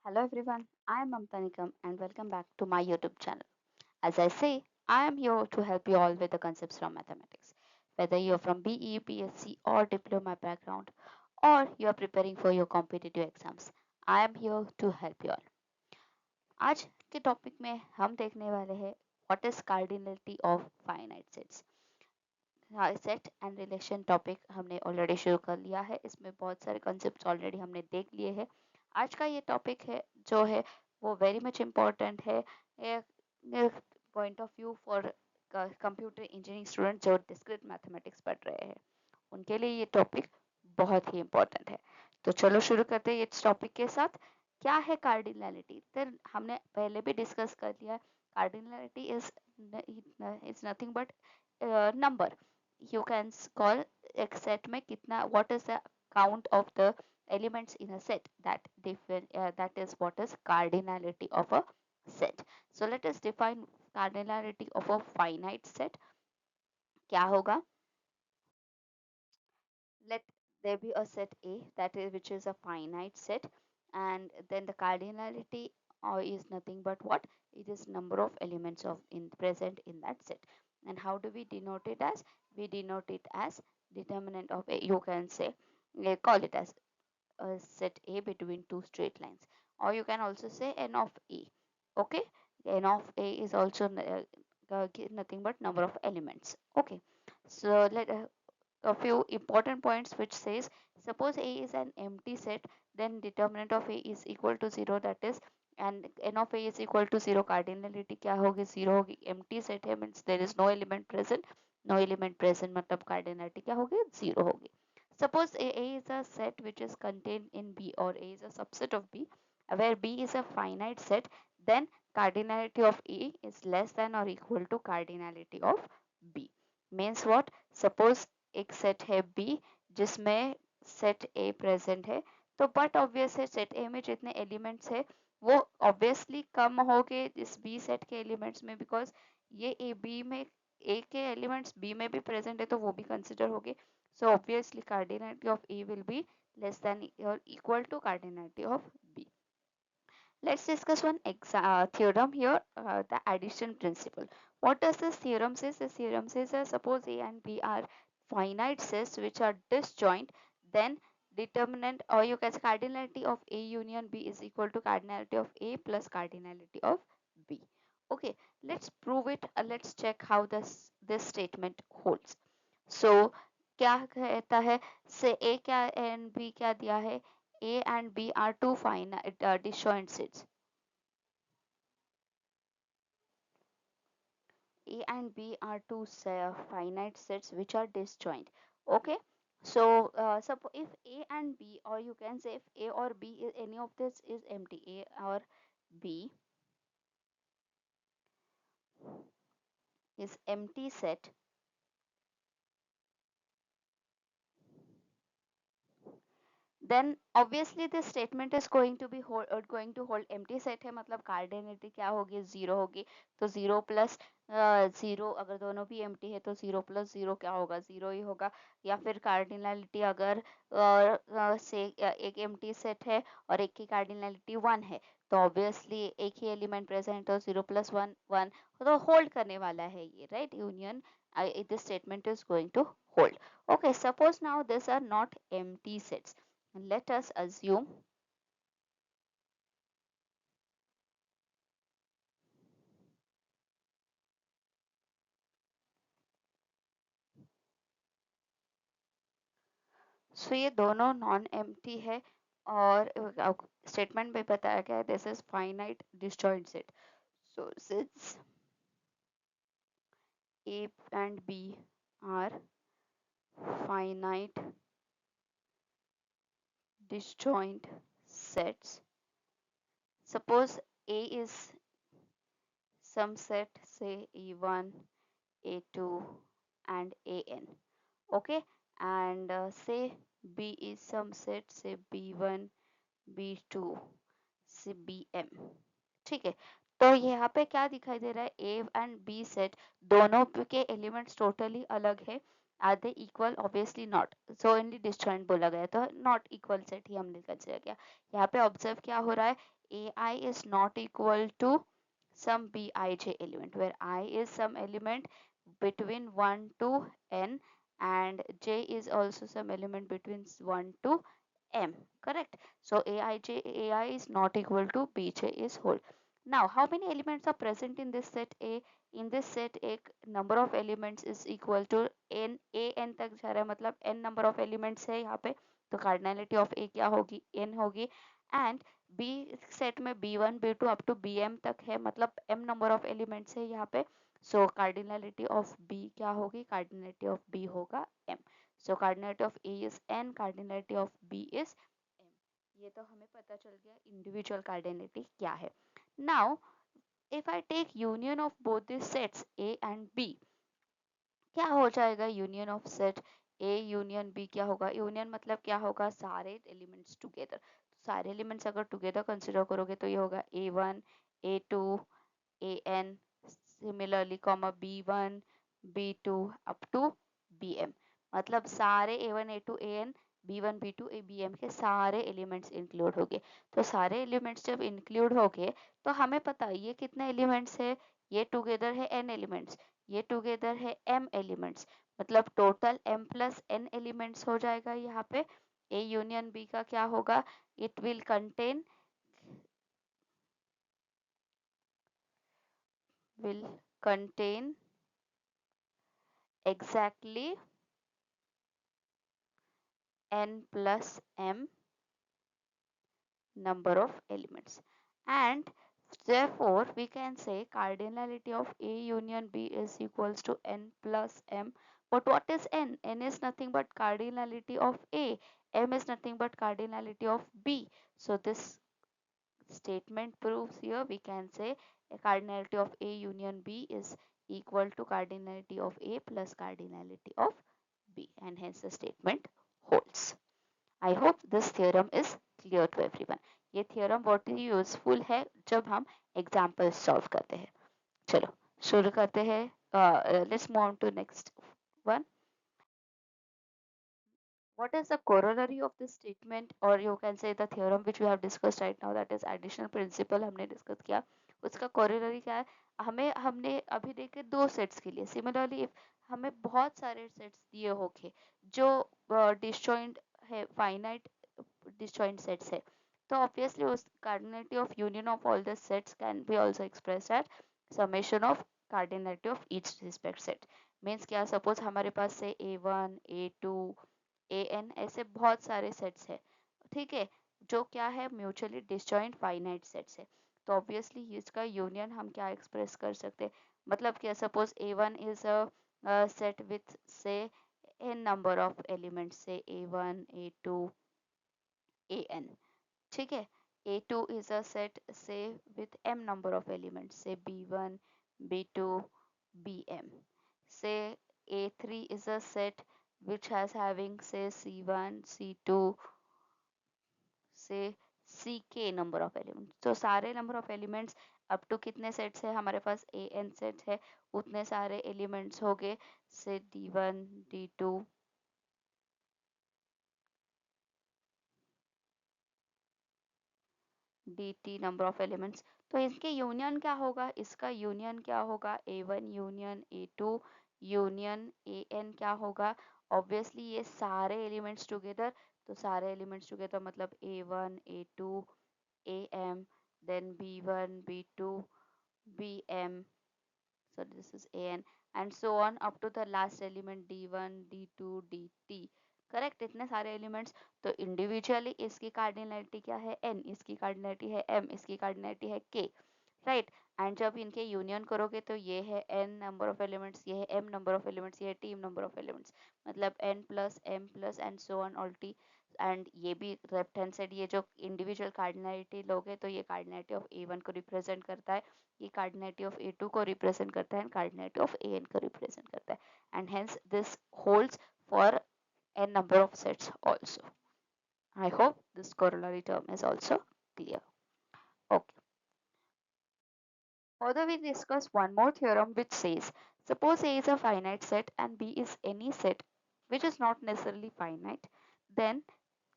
Hello everyone, I am Mamta Nikam and welcome back to my YouTube channel. As I say, I am here to help you all with the concepts from mathematics. Whether you are from BE, BSc or diploma background or you are preparing for your competitive exams, I am here to help you all. आज के topic में हम देखने वाले हैं what is cardinality of finite sets. Set and relation topic हमने already शुरू कर लिया है, इसमें बहुत सारे कंसेप्ट ऑलरेडी हमने देख लिए हैं। आज का ये टॉपिक है जो है वो वेरी मच इम्पोर्टेंट है point of view for computer engineering student जो डिस्क्रीट मैथमेटिक्स पढ़ रहे हैं, उनके लिए ये टॉपिक बहुत ही इम्पोर्टेंट है। तो चलो शुरू करते हैं इस टॉपिक के साथ। क्या है कार्डिनलिटी? तो हमने पहले भी डिस्कस कर लिया। Cardinality is nothing but number. You can call एक set में कितना, what is the count of the elements in a set, that is what is cardinality of a set. So let us define cardinality of a finite set. क्या होगा? Let there be a set A that is which is a finite set, and then the cardinality is nothing but what? It is number of elements of in present in that set. And how do we denote it as? We denote it as determinant of A. You can say, call it as a set A between two straight lines, or you can also say n of A. Okay, n of A is also nothing but number of elements. Okay, so let a few important points which says, suppose A is an empty set, then determinant of A is equal to 0, that is, and n of A is equal to 0, cardinality क्या होगी? 0 होगी। empty set है means there is no element present, no element present मतलब cardinality क्या होगी? 0 होगी। Suppose A is a set which is contained in B, or A is a subset of B, where B is a finite set, then cardinality of A is less than or equal to cardinality of B. Means what? Suppose एक set है B जिसमें set ए present है, तो but obvious है set ए में जितने elements है वो ऑब्वियसली कम हो गए इस बी सेट के एलिमेंट्स में, बिकॉज ये ए बी में ए के एलिमेंट्स बी में भी प्रेजेंट है तो वो भी कंसिडर हो गए। So obviously cardinality of A will be less than और equal to cardinality of B. Let's discuss one theorem here, the addition principle. What does this theorem says? This theorem says that suppose A and B are finite sets which are disjoint, then determinant, or you can say cardinality of A union B is equal to cardinality of A plus cardinality of B. Okay, let's prove it. Let's check how this statement holds. So क्या कहता है? से A क्या and B क्या दिया है? A and B are two finite disjoint sets. A and B are two finite sets which are disjoint. Okay. So suppose if A and B, or you can say if A or B is any of this is empty, A or B is empty set, then obviously this statement is going to hold empty set है मतलब cardinality क्या होगी? 0 होगी। तो 0 plus 0, अगर दोनों भी empty है तो 0 प्लस 0 क्या होगा? 0 ही होगा। या फिर कार्डिनलिटी अगर से एक empty set है और एक की कार्डिनलिटी 1 है, तो ऑब्वियसली एक ही एलिमेंट प्रेजेंट तो 0 प्लस 1 1, तो होल्ड करने वाला है ये, right? Union this statement is going to hold. Okay, suppose now these are not empty sets. Let us assume so ये दोनों नॉन एम्प्टी है और स्टेटमेंट में बताया गया है this is finite disjoint set. So since A and B are finite disjoint sets, suppose A is some set say E1, A2 and AN, okay, and say B is some set say B1, B2 से BM, ठीक है। तो यहाँ पे क्या दिखाई दे रहा है? A एंड B सेट दोनों के एलिमेंट्स टोटली अलग है are they equal? Obviously not, so only disjoint बोला गया, तो नॉट इक्वल सेट ही हमने कंसिडर किया। यहाँ पे ऑब्जर्व क्या हो रहा है, A I is not equal to some bij element where I is some element between 1 to n and j is also some element between 1 to m, correct? So ai is not equal to bj is whole. Now how many elements are present in this set A? In this set A number of elements is equal to n, a n तक जा रहा है मतलब n number of elements है यहाँ पे, तो cardinality of A क्या होगी, n होगी। एंड बी सेट में B1 B2 up to Bm तक है, मतलब m नंबर ऑफ एलिमेंट्स है यहाँ पे। सो कार्डिनलिटी ऑफ B क्या होगी, कार्डिनलिटी ऑफ B होगा m। So cardinality of A is n, cardinality of B is m। ये तो हमें पता चल गया इंडिविजुअल कार्डिनलिटी क्या है। Now if I take union of both this sets A and B, क्या हो जाएगा union of set A union B? क्या होगा यूनियन, मतलब क्या होगा, सारे एलिमेंट्स टुगेदर। सारे एलिमेंट्स अगर टुगेदर कंसिडर करोगे तो ये होगा A1 A2 an similarly comma B1 B2 up to Bm, मतलब सारे A1 A2 an B1 B2 Bm के सारे एलिमेंट्स इंक्लूड हो गए। तो सारे एलिमेंट्स जब इंक्लूड हो गए तो हमें पता है ये कितने एलिमेंट्स है, ये टुगेदर है n एलिमेंट्स, ये टुगेदर है m एलिमेंट्स, मतलब total m plus n elements हो जाएगा यहाँ पे। A यूनियन B का क्या होगा, it will contain will contain exactly n plus m number of elements, and therefore we can say cardinality of A union B is equals to n plus m. But what is n? N is nothing but cardinality of A, m is nothing but cardinality of B. So this statement proves here we can say a cardinality of A union B is equal to cardinality of A plus cardinality of B, and hence the statement holds. I hope this theorem is clear to everyone. ये theorem बहुत ही useful है जब हम examples solve करते हैं। चलो शुरू करते हैं। Let's move on to next one. What is the corollary of this statement, or you can say the theorem which we have discussed right now, that is additional principle हमने discuss किया, उसका corollary क्या है? हमें हमने अभी देखे दो सेट्स के लिए, सिमिलरली हमें बहुत सारे सेट्स दिए होंगे जो डिसजॉइंट है, फाइनाइट डिसजॉइंट सेट्स है, तो ऑब्वियसली उस cardinality of union of all the sets can be also expressed at summation of cardinality of each respect set. Means क्या, सपोज हमारे पास से A1 A2 an ऐसे बहुत सारे सेट्स है, ठीक है, जो क्या है म्यूचुअली डिसजॉइंट फाइनाइट सेट्स है। तो ऑब्वियसली इसका यूनियन हम क्या एक्सप्रेस कर सकते हैं, मतलब क्या, suppose A1 is a set with से n number of elements, say A1 A2 an, ठीक है। A2 is a set say with m number of elements, say B1 B2 Bm, say A3 is a set which has having say C1 C2 से ck number of elements. तो सारे number of elements up to कितने sets है हमारे पास, an set है, उतने सारे elements हो गए से D1 D2 dt number of elements. तो इसके यूनियन क्या होगा, इसका यूनियन क्या होगा, A1 union A2 union an क्या होगा, ऑब्वियसली ये सारे एलिमेंट्स टुगेदर, तो सारे एलिमेंट्स टुगेदर मतलब A1 A2 am, then B1 B2 Bm, so this is an, and so on up to the last element D1 D2 dt, correct, इतने सारे elements. तो इंडिविजुअली इसकी कार्डिनलिटी क्या है, n, इसकी कार्डिनलिटी है m, इसकी कार्डिनलिटी है k, राइट। एंड जब इनके यूनियन करोगे तो ये है n नंबर ऑफ एलिमेंट्स, ये है m नंबर ऑफ एलिमेंट्स, ये है t नंबर ऑफ एलिमेंट्स, मतलब n plus m plus and so on all t। And ये भी लेफ्ट हैंड साइड ये जो इंडिविजुअल कार्डिनलिटी लोगे तो ये कार्डिनलिटी ऑफ A1 को रिप्रेजेंट करता है, ये कार्डिनलिटी ऑफ A2 को रिप्रेजेंट करता है, एंड कार्डिनलिटी ऑफ an को रिप्रेजेंट करता है, and hence this holds for n number of sets also. I hope this corollary term is also clear. Okay. Further, we discuss one more theorem which says, suppose A is a finite set and B is any set which is not necessarily finite, then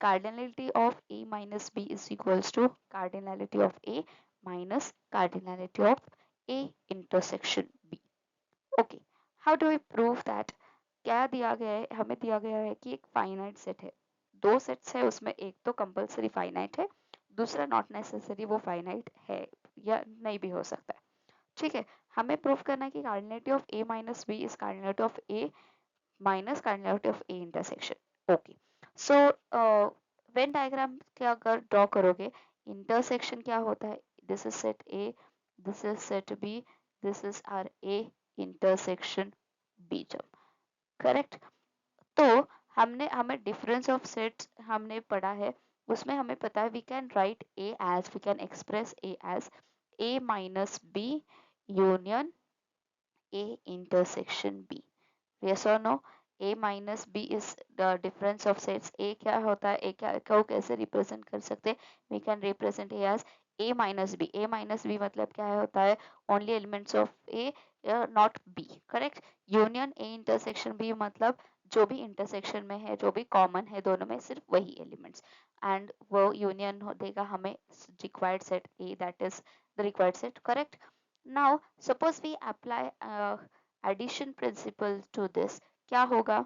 cardinality of A minus B is equals to cardinality of A minus cardinality of A intersection B. Okay, how do we prove that? क्या दिया गया है, हमें दिया गया है कि एक फाइनाइट सेट है, दो सेट्स है, उसमें एक तो कंपलसरी फाइनाइट है, दूसरा नॉट नेसेसरी वो फाइनाइट है या नहीं भी हो सकता है। ठीक है, हमें प्रूव करना है कि cardinality of A minus B is cardinality of A minus cardinality of A intersection. Okay. So Venn diagram क्या अगर ड्रॉ करोगे, intersection क्या होता है? This is set A, this is set B, this is our A intersection B jump. Correct? तो हमने हमें difference of sets हमने पढ़ा है, उसमें हमें पता है we can write A as, we can express A as A minus B union A intersection B. Yes or no? A minus B is the difference of sets. A क्या होता है? A क्या को कैसे represent कर सकते हैं? We can represent A as A minus B. A minus B मतलब क्या होता है? Only elements of A, not B. Correct? Union A intersection B मतलब जो भी intersection में है, जो भी common है दोनों में, सिर्फ वही elements. And वो union देगा हमें required set A, that is the required set. Correct? Now suppose we apply addition principle to this, क्या होगा?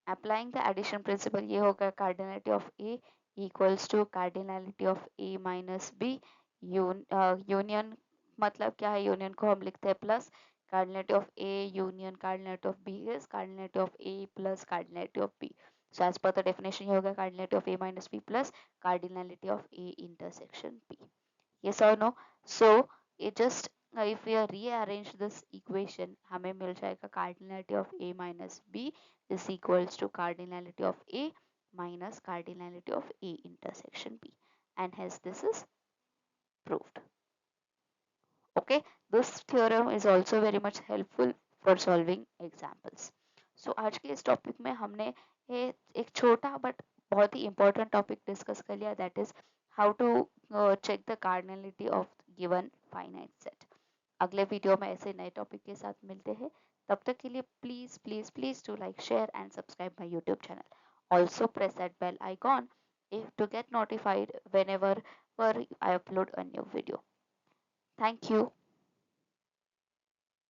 Applying the addition principle ये होगा cardinality of A equals to cardinality of A minus B union मतलब क्या है, union को हम लिखते हैं plus cardinality of A union cardinality of B is cardinality of A plus cardinality of B. So as per the definition ये होगा cardinality of A minus B plus cardinality of A intersection B. Yes or no? So it just if we rearrange this equation, हमें मिल जाएगा cardinality of A minus B is equals to cardinality of A minus cardinality of A intersection B, and hence this is proved. Okay, this theorem is also very much helpful for solving examples. So आज के इस topic में हमने ये एक छोटा but बहुत ही important topic discuss कर लिया, that is how to check the cardinality of given finite set. अगले वीडियो में ऐसे नए टॉपिक के साथ मिलते हैं, तब तक के लिए please please please to like share and subscribe my YouTube channel. Also press that bell icon if to get notified whenever I upload a new video. Thank you.